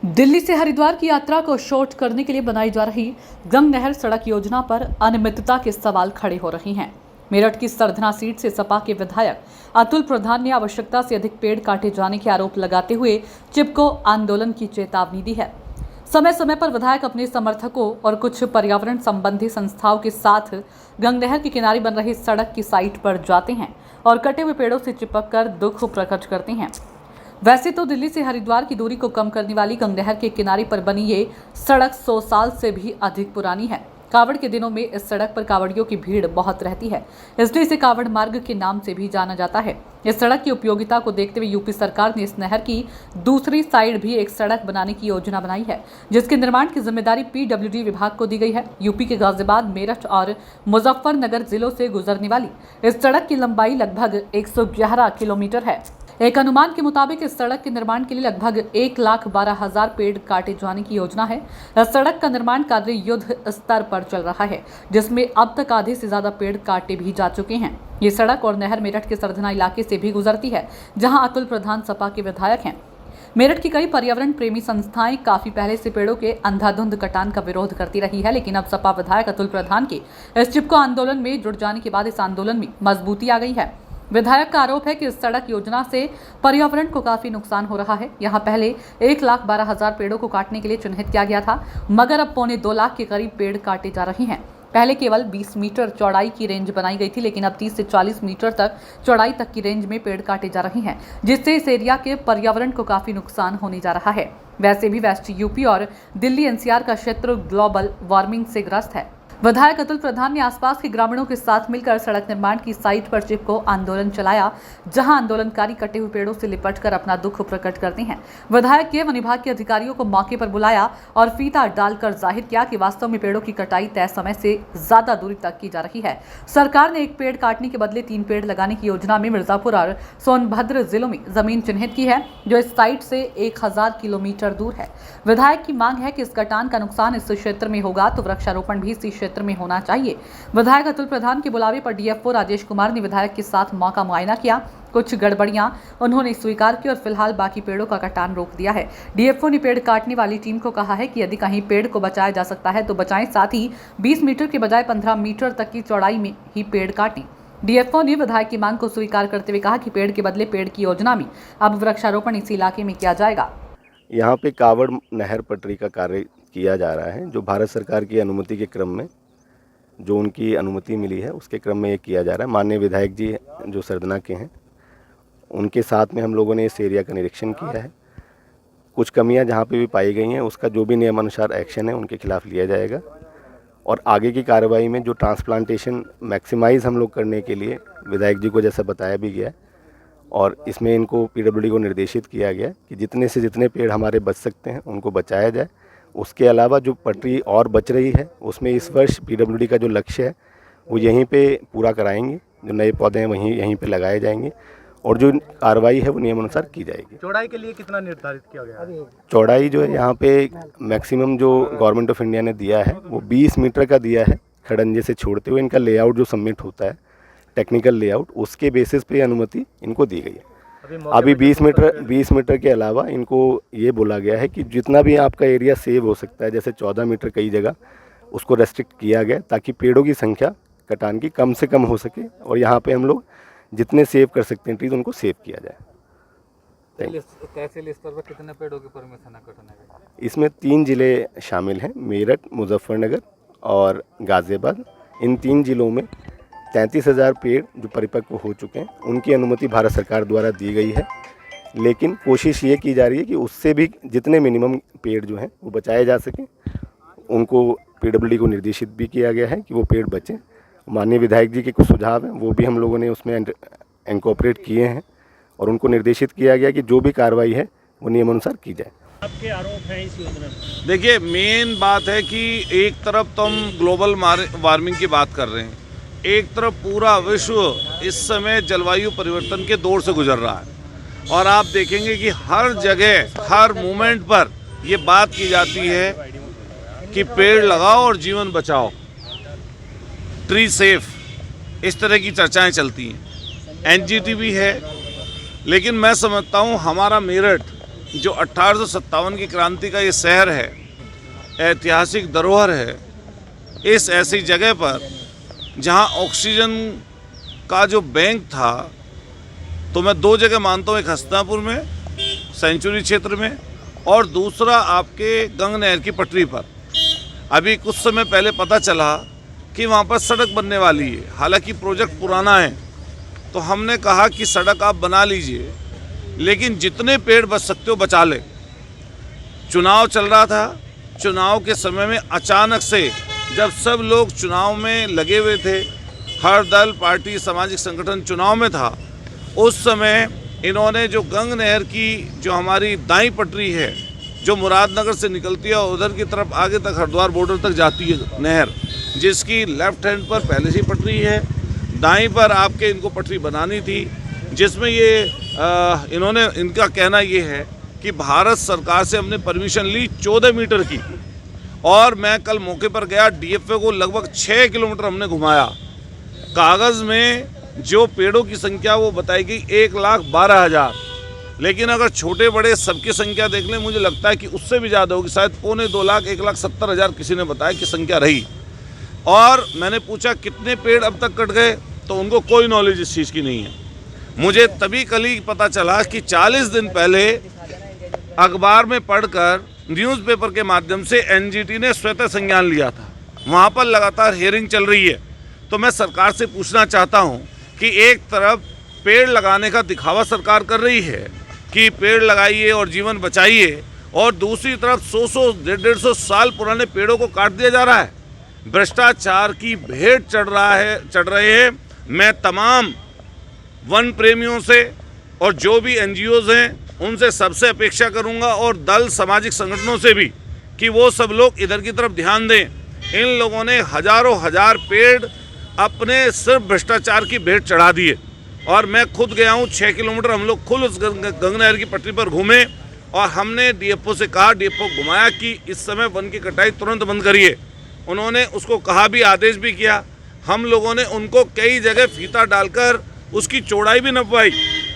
दिल्ली से हरिद्वार की यात्रा को शॉर्ट करने के लिए बनाई जा रही गंग नहर सड़क योजना पर अनियमितता के सवाल खड़े हो रहे हैं। मेरठ की सरधना सीट से सपा के विधायक अतुल प्रधान ने आवश्यकता से अधिक पेड़ काटे जाने के आरोप लगाते हुए चिपको आंदोलन की चेतावनी दी है। समय समय पर विधायक अपने समर्थकों और कुछ पर्यावरण संबंधी संस्थाओं के साथ गंग नहर के किनारे बन रही सड़क की साइट पर जाते हैं और कटे हुए पेड़ों से चिपक कर दुख प्रकट करते हैं। वैसे तो दिल्ली से हरिद्वार की दूरी को कम करने वाली गंग नहर के किनारे पर बनी ये सड़क 100 साल से भी अधिक पुरानी है। कावड़ के दिनों में इस सड़क पर कावड़ियों की भीड़ बहुत रहती है, इसलिए इसे कावड़ मार्ग के नाम से भी जाना जाता है। इस सड़क की उपयोगिता को देखते हुए यूपी सरकार ने इस नहर की दूसरी साइड भी एक सड़क बनाने की योजना बनाई है, जिसके निर्माण की जिम्मेदारी पीडब्ल्यूडी विभाग को दी गई है। यूपी के गाजियाबाद, मेरठ और मुजफ्फरनगर जिलों से गुजरने वाली इस सड़क की लंबाई लगभग 111 किलोमीटर है। एक अनुमान के मुताबिक इस सड़क के निर्माण के लिए लगभग 1,12,000 पेड़ काटे जाने की योजना है। इस सड़क का निर्माण कार्य युद्ध स्तर पर चल रहा है, जिसमें अब तक आधे से ज्यादा पेड़ काटे भी जा चुके हैं। ये सड़क और नहर मेरठ के सरधना इलाके से भी गुजरती है, जहां अतुल प्रधान सपा के विधायक हैं। मेरठ की कई पर्यावरण प्रेमी संस्थाएं काफी पहले से पेड़ों के अंधाधुंध कटान का विरोध करती रही है, लेकिन अब सपा विधायक अतुल प्रधान के इस चिपको आंदोलन में जुट जाने के बाद इस आंदोलन में मजबूती आ गई है। विधायक का आरोप है कि इस सड़क योजना से पर्यावरण को काफी नुकसान हो रहा है। यहाँ पहले 1,12,000 पेड़ों को काटने के लिए चिन्हित किया गया था, मगर अब 2.25 लाख के करीब पेड़ काटे जा रहे हैं। पहले केवल 20 मीटर चौड़ाई की रेंज बनाई गई थी, लेकिन अब 30 से 40 मीटर तक चौड़ाई तक की रेंज में पेड़ काटे जा रहे हैं, जिससे इस एरिया के पर्यावरण को काफी नुकसान होने जा रहा है। वैसे भी वेस्ट यूपी और दिल्ली एनसीआर का क्षेत्र ग्लोबल वार्मिंग से ग्रस्त है। विधायक अतुल प्रधान ने आसपास के ग्रामीणों के साथ मिलकर सड़क निर्माण की साइट पर चिपको आंदोलन चलाया, जहां आंदोलनकारी कटे हुए पेड़ों से लिपटकर अपना दुख प्रकट करते हैं। विधायक ने वन विभाग के अधिकारियों को मौके पर बुलाया और फीता डालकर जाहिर किया कि वास्तव में पेड़ों की कटाई तय समय से ज्यादा दूरी तक की जा रही है। सरकार ने एक पेड़ काटने के बदले 3 पेड़ लगाने की योजना में मिर्जापुर और सोनभद्र जिलों में जमीन चिन्हित की है, जो इस साइट से 1000 किलोमीटर दूर है। विधायक की मांग है कि इस कटान का नुकसान इस क्षेत्र में होगा तो वृक्षारोपण भी इसी क्षेत्र में होना चाहिए। विधायक अतुल प्रधान के बुलावे पर डीएफओ राजेश कुमार ने विधायक के साथ मौका मुआयना किया। कुछ गड़बड़ियां उन्होंने स्वीकार की और फिलहाल बाकी पेड़ों का कटान रोक दिया है। डीएफओ ने पेड़ काटने वाली टीम को कहा है कि यदि कहीं पेड़ को बचाया जा सकता है तो बचाएं, साथ ही 20 मीटर के बजाय 15 मीटर तक की चौड़ाई में ही पेड़ काटें। डीएफओ ने विधायक की मांग को स्वीकार करते हुए कहा कि पेड़ के बदले पेड़ की योजना में अब वृक्षारोपण इसी इलाके में किया जाएगा। यहाँ पे कावड़ नहर पटरी का कार्य किया जा रहा है, जो भारत सरकार की अनुमति के क्रम में, जो उनकी अनुमति मिली है उसके क्रम में ये किया जा रहा है। माननीय विधायक जी जो सरधना के हैं, उनके साथ में हम लोगों ने इस एरिया का निरीक्षण किया है। कुछ कमियां जहाँ पे भी पाई गई हैं, उसका जो भी नियमानुसार एक्शन है उनके खिलाफ लिया जाएगा। और आगे की कार्रवाई में जो ट्रांसप्लांटेशन मैक्सिमाइज़ हम लोग करने के लिए विधायक जी को जैसा बताया भी गया है, और इसमें इनको पीडब्ल्यूडी को निर्देशित किया गया कि जितने से जितने पेड़ हमारे बच सकते हैं उनको बचाया जाए। उसके अलावा जो पटरी और बच रही है उसमें इस वर्ष पीडब्ल्यूडी का जो लक्ष्य है वो यहीं पे पूरा कराएंगे। जो नए पौधे हैं वहीं यहीं पे लगाए जाएंगे और जो कार्रवाई है वो नियमानुसार की जाएगी। चौड़ाई के लिए कितना निर्धारित किया गया है? चौड़ाई जो है यहाँ पे मैक्सिमम जो गवर्नमेंट ऑफ इंडिया ने दिया है वो 20 मीटर का दिया है, खड़ंजे से छोड़ते हुए। इनका लेआउट जो सबमिट होता है, टेक्निकल लेआउट, उसके बेसिस पे अनुमति इनको दी गई है। अभी 20 मीटर के अलावा इनको ये बोला गया है कि जितना भी आपका एरिया सेव हो सकता है, जैसे 14 मीटर कई जगह उसको रेस्ट्रिक्ट किया गया ताकि पेड़ों की संख्या कटान की कम से कम हो सके, और यहाँ पे हम लोग जितने सेव कर सकते हैं ट्रीज उनको सेव किया जाए। तहसील स्तर पर कितने पेड़ों की परमिशन है कटने की? इसमें 3 जिले शामिल हैं, मेरठ, मुजफ्फरनगर और गाजियाबाद। इन 3 जिलों में 33,000 पेड़ जो परिपक्व हो चुके हैं, उनकी अनुमति भारत सरकार द्वारा दी गई है। लेकिन कोशिश ये की जा रही है कि उससे भी जितने मिनिमम पेड़ जो हैं वो बचाए जा सकें। उनको पीडब्ल्यूडी को निर्देशित भी किया गया है कि वो पेड़ बचें। माननीय विधायक जी के कुछ सुझाव हैं, वो भी हम लोगों ने उसमें इंकॉर्पोरेट किए हैं और उनको निर्देशित किया गया कि जो भी कार्रवाई है वो नियमानुसार की जाए। आपके आरोप हैं इस योजना में? देखिए, मेन बात है कि एक तरफ तो हम ग्लोबल वार्मिंग की बात कर रहे हैं, एक तरफ पूरा विश्व इस समय जलवायु परिवर्तन के दौर से गुजर रहा है, और आप देखेंगे कि हर जगह हर मोमेंट पर ये बात की जाती है कि पेड़ लगाओ और जीवन बचाओ, ट्री सेफ, इस तरह की चर्चाएं चलती हैं। एनजीटी भी है, लेकिन मैं समझता हूँ हमारा मेरठ जो 1857 की क्रांति का ये शहर है, ऐतिहासिक धरोहर है, इस ऐसी जगह पर जहाँ ऑक्सीजन का जो बैंक था, तो मैं दो जगह मानता हूँ, एक हस्तिनापुर में सेंचुरी क्षेत्र में और दूसरा आपके गंग नहर की पटरी पर। अभी कुछ समय पहले पता चला कि वहाँ पर सड़क बनने वाली है। हालांकि प्रोजेक्ट पुराना है, तो हमने कहा कि सड़क आप बना लीजिए, लेकिन जितने पेड़ बच सकते हो बचा ले। चुनाव चल रहा था, चुनाव के समय में अचानक से जब सब लोग चुनाव में लगे हुए थे, हर दल पार्टी सामाजिक संगठन चुनाव में था, उस समय इन्होंने जो गंग नहर की जो हमारी दाईं पटरी है, जो मुरादनगर से निकलती है और उधर की तरफ आगे तक हरिद्वार बॉर्डर तक जाती है नहर, जिसकी लेफ्ट हैंड पर पहले से पटरी है, दाईं पर आपके इनको पटरी बनानी थी, जिसमें ये इन्होंने, इनका कहना ये है कि भारत सरकार से हमने परमिशन ली 14 मीटर की, और मैं कल मौके पर गया, डीएफए को लगभग 6 किलोमीटर हमने घुमाया। कागज़ में जो पेड़ों की संख्या वो बताई गई 1,12,000, लेकिन अगर छोटे बड़े सबकी संख्या देख लें, मुझे लगता है कि उससे भी ज़्यादा होगी, शायद 2.25 लाख 1,70,000 किसी ने बताया कि संख्या रही। और मैंने पूछा कितने पेड़ अब तक कट गए, तो उनको कोई नॉलेज इस चीज़ की नहीं है। मुझे तभी कल ही पता चला कि 40 दिन पहले अखबार में पढ़कर, न्यूज़पेपर के माध्यम से एनजीटी ने स्वतः संज्ञान लिया था। वहाँ पर लगातार हियरिंग चल रही है। तो मैं सरकार से पूछना चाहता हूँ कि एक तरफ पेड़ लगाने का दिखावा सरकार कर रही है कि पेड़ लगाइए और जीवन बचाइए, और दूसरी तरफ 100-150 साल पुराने पेड़ों को काट दिया जा रहा है। भ्रष्टाचार की भेंट चढ़ रहे हैं। मैं तमाम वन प्रेमियों से और जो भी एनजीओज हैं उनसे सबसे अपेक्षा करूंगा, और दल सामाजिक संगठनों से भी, कि वो सब लोग इधर की तरफ ध्यान दें। इन लोगों ने हजारों हजार पेड़ अपने सिर्फ भ्रष्टाचार की भेंट चढ़ा दिए। और मैं खुद गया हूँ 6 किलोमीटर, हम लोग खुद उस गंग नहर की पटरी पर घूमे, और हमने डीएफओ से कहा, डीएफओ घुमाया कि इस समय वन की कटाई तुरंत बंद करिए। उन्होंने उसको कहा भी, आदेश भी किया। हम लोगों ने उनको कई जगह फीता डालकर उसकी चौड़ाई भी नपवाई,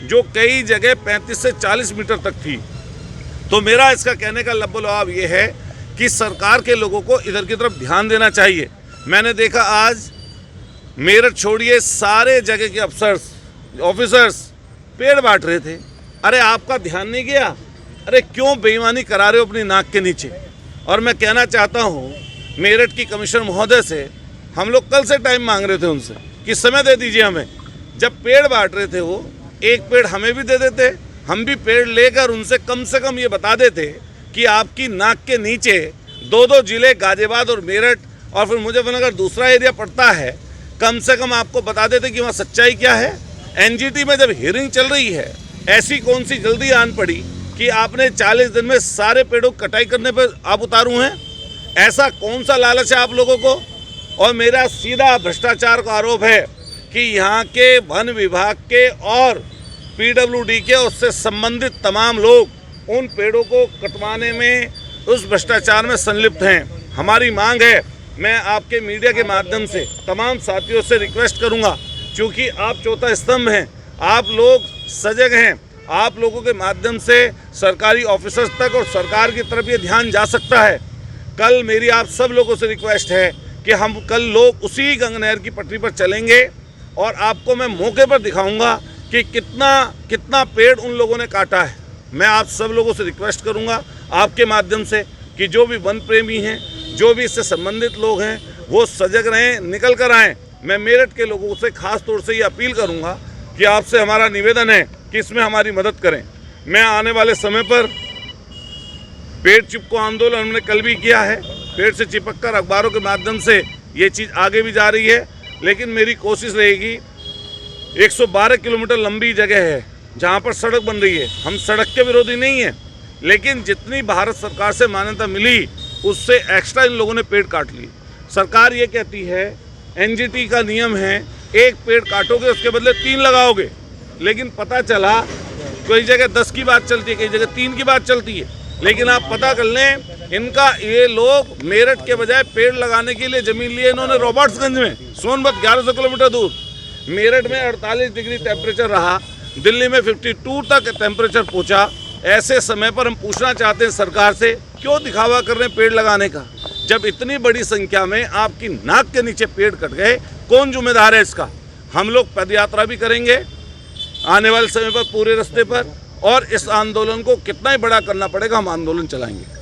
जो कई जगह 35 से 40 मीटर तक थी। तो मेरा इसका कहने का लबोलवाब ये है कि सरकार के लोगों को इधर की तरफ ध्यान देना चाहिए। मैंने देखा आज मेरठ छोड़िए, सारे जगह के अफसर्स, ऑफिसर्स पेड़ बांट रहे थे। अरे आपका ध्यान नहीं गया? अरे क्यों बेईमानी करा रहे हो अपनी नाक के नीचे? और मैं कहना चाहता हूँ मेरठ की कमिश्नर महोदय से, हम लोग कल से टाइम मांग रहे थे उनसे कि समय दे दीजिए हमें। जब पेड़ बांट रहे थे वो, एक पेड़ हमें भी दे देते, हम भी पेड़ लेकर उनसे कम ये बता देते कि आपकी नाक के नीचे 2-2 जिले गाजियाबाद और मेरठ और फिर मुजफ्फरनगर दूसरा एरिया पड़ता है, कम से कम आपको बता देते कि वहाँ सच्चाई क्या है। एनजीटी में जब हियरिंग चल रही है, ऐसी कौन सी जल्दी आन पड़ी कि आपने 40 दिन में सारे पेड़ों की कटाई करने पर आप उतारू हैं? ऐसा कौन सा लालच है आप लोगों को? और मेरा सीधा भ्रष्टाचार का आरोप है कि यहाँ के वन विभाग के और पीडब्ल्यूडी के उससे संबंधित तमाम लोग उन पेड़ों को कटवाने में, उस भ्रष्टाचार में संलिप्त हैं। हमारी मांग है, मैं आपके मीडिया के माध्यम से तमाम साथियों से रिक्वेस्ट करूंगा, क्योंकि आप चौथा स्तंभ हैं, आप लोग सजग हैं, आप लोगों के माध्यम से सरकारी ऑफिसर्स तक और सरकार की तरफ ये ध्यान जा सकता है। कल मेरी आप सब लोगों से रिक्वेस्ट है कि हम कल लोग उसी गंग नहर की पटरी पर चलेंगे और आपको मैं मौके पर दिखाऊंगा कि कितना पेड़ उन लोगों ने काटा है। मैं आप सब लोगों से रिक्वेस्ट करूंगा आपके माध्यम से कि जो भी वन प्रेमी हैं, जो भी इससे संबंधित लोग हैं, वो सजग रहें, निकल कर आएँ। मैं मेरठ के लोगों से खास तौर से ये अपील करूंगा कि आपसे हमारा निवेदन है कि इसमें हमारी मदद करें। मैं आने वाले समय पर पेड़ चिपको आंदोलन हमने कल भी किया है, पेड़ से चिपक कर अखबारों के माध्यम से ये चीज़ आगे भी जा रही है, लेकिन मेरी कोशिश रहेगी। 112 किलोमीटर लंबी जगह है जहाँ पर सड़क बन रही है, हम सड़क के विरोधी नहीं हैं, लेकिन जितनी भारत सरकार से मान्यता मिली उससे एक्स्ट्रा इन लोगों ने पेड़ काट लिए। सरकार ये कहती है, एनजीटी का नियम है, एक पेड़ काटोगे उसके बदले 3 लगाओगे, लेकिन पता चला कोई जगह 10 की बात चलती है, कई जगह 3 की बात चलती है। लेकिन आप पता कर लें, इनका ये लोग मेरठ के बजाय पेड़ लगाने के लिए ज़मीन लिए इन्होंने रॉबर्ट्सगंज में, सोनभद्र 1100 किलोमीटर दूर। मेरठ में 48 डिग्री टेम्परेचर रहा, दिल्ली में 52 तक टेम्परेचर पहुंचा, ऐसे समय पर हम पूछना चाहते हैं सरकार से, क्यों दिखावा कर रहे हैं पेड़ लगाने का? जब इतनी बड़ी संख्या में आपकी नाक के नीचे पेड़ कट गए, कौन जिम्मेदार है इसका? हम लोग पदयात्रा भी करेंगे आने वाले समय पर पूरे रास्ते पर, और इस आंदोलन को कितना ही बड़ा करना पड़ेगा, हम आंदोलन चलाएंगे।